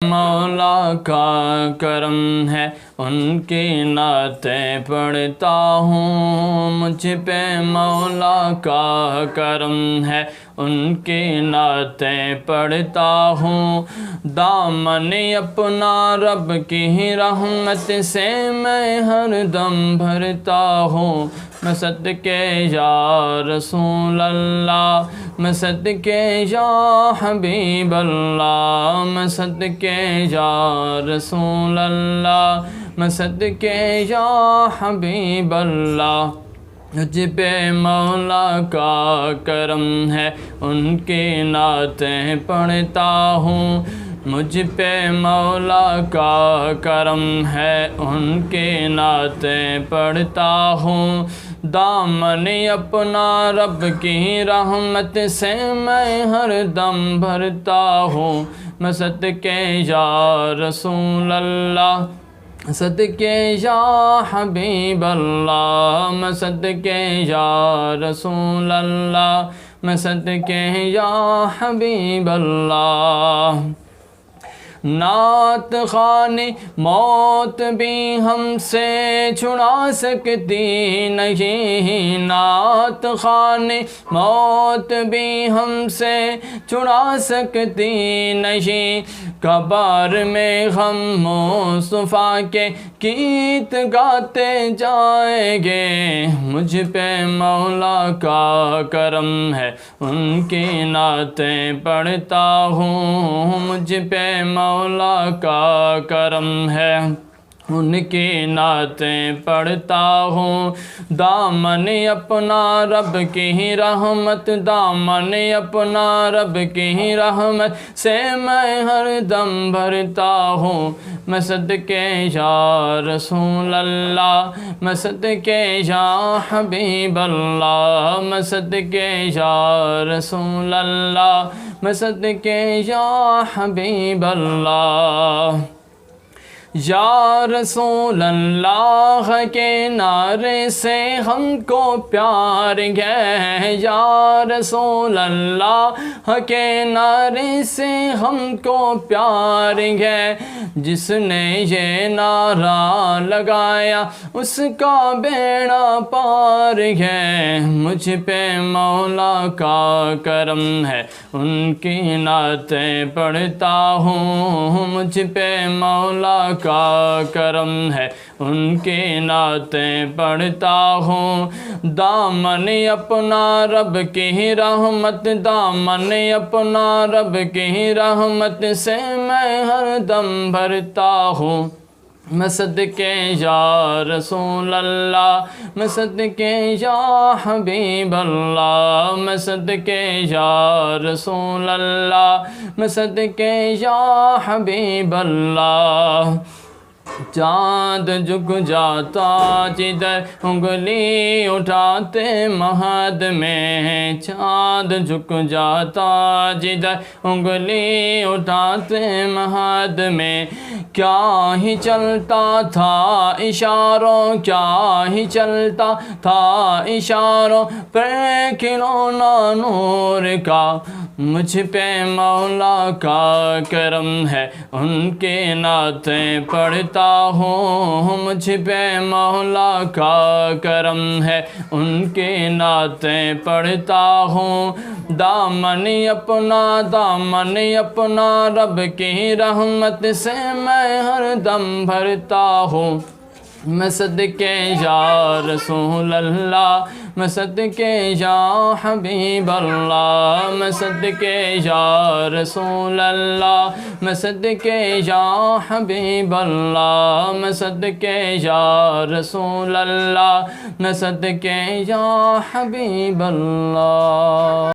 مولا کا کرم ہے ان کی نعتیں پڑھتا ہوں، مجھ پہ مولا کا کرم ہے ان کی نعتیں پڑھتا ہوں۔ دامن اپنا رب کی رحمت سے میں ہر دم بھرتا ہوں، میں صدقے یا رسول اللہ، میں صدقے یا حبیب اللہ، میں صدقے یا رسول اللہ، میں صدقے یا حبیب اللہ۔ مجھ پہ مولا کا کرم ہے ان کی نعتیں پڑھتا ہوں، مجھ پہ مولا کا کرم ہے ان کی نعتیں پڑھتا ہوں۔ دامن اپنا رب کی رحمت سے میں ہر دم بھرتا ہوں، میں صدقے یا رسول اللہ، صدقے یا حبیب اللہ، میں صدقے یا رسول اللہ، میں صدقے یا حبیب اللہ۔ نعت خوانی موت بھی ہم سے چھڑا سکتی نہیں، نعت خوانی موت بھی ہم سے چھڑا سکتی نہیں، قبر میں غم مصطفیٰ کے گیت گاتے جائیں گے، مجھ پہ مولا کا کرم ہے ان کی نعتیں پڑھتا ہوں، مجھ پہ مولا کا کرم ہے ان کی نعتیں پڑھتا ہوں۔ دامن اپنا رب کی رحمت، دامن اپنا رب کی رحمت سے میں ہر دم بھرتا ہوں، میں صدقے یا رسول اللہ، میں صدقے یا حبیب اللہ، میں صدقے یا رسول اللہ، میں صدقے یا حبیب اللہ۔ یا رسول اللہ کے نعرے سے ہم کو پیار ہے، یا رسول اللہ کے نعرے سے ہم کو پیار ہے، جس نے یہ نعرہ لگایا اس کا بیڑا پار ہے، مجھ پہ مولا کا کرم ہے ان کی نعتیں پڑھتا ہوں، مجھ پہ مولا کا کرم ہے ان کی نعتیں پڑھتا ہوں۔ دامن اپنا رب کی رحمت، دامن اپنا رب کی رحمت سے میں ہر دم بھرتا ہوں، میں صدقے یا رسول اللہ، میں صدقے یا حبیب اللہ، میں صدقے یا رسول اللہ، میں صدقے یا حبیب اللہ۔ چاند جھک جاتا جدھر انگلی اٹھاتے مہد میں، چاند جھک جاتا جدھر انگلی اٹھاتے مہد میں، کیا ہی چلتا تھا اشاروں، کیا ہی چلتا تھا اشاروں پہ کھلونا نور کا، مجھ پہ مولا کا کرم ہے ان کی نعتیں پڑھتا ہوں، مجھ پہ مولا کا کرم ہے ان کی نعتیں پڑھتا ہوں۔ دامن اپنا رب کی رحمت سے میں ہر دم بھرتا ہوں، میں صدقے یا رسول اللہ، میں صدقے یا حبیب اللہ، میں صدقے یا رسول اللہ، میں صدقے یا حبیب اللہ، میں صدقے یا رسول اللہ، میں صدقے یا حبیب اللہ۔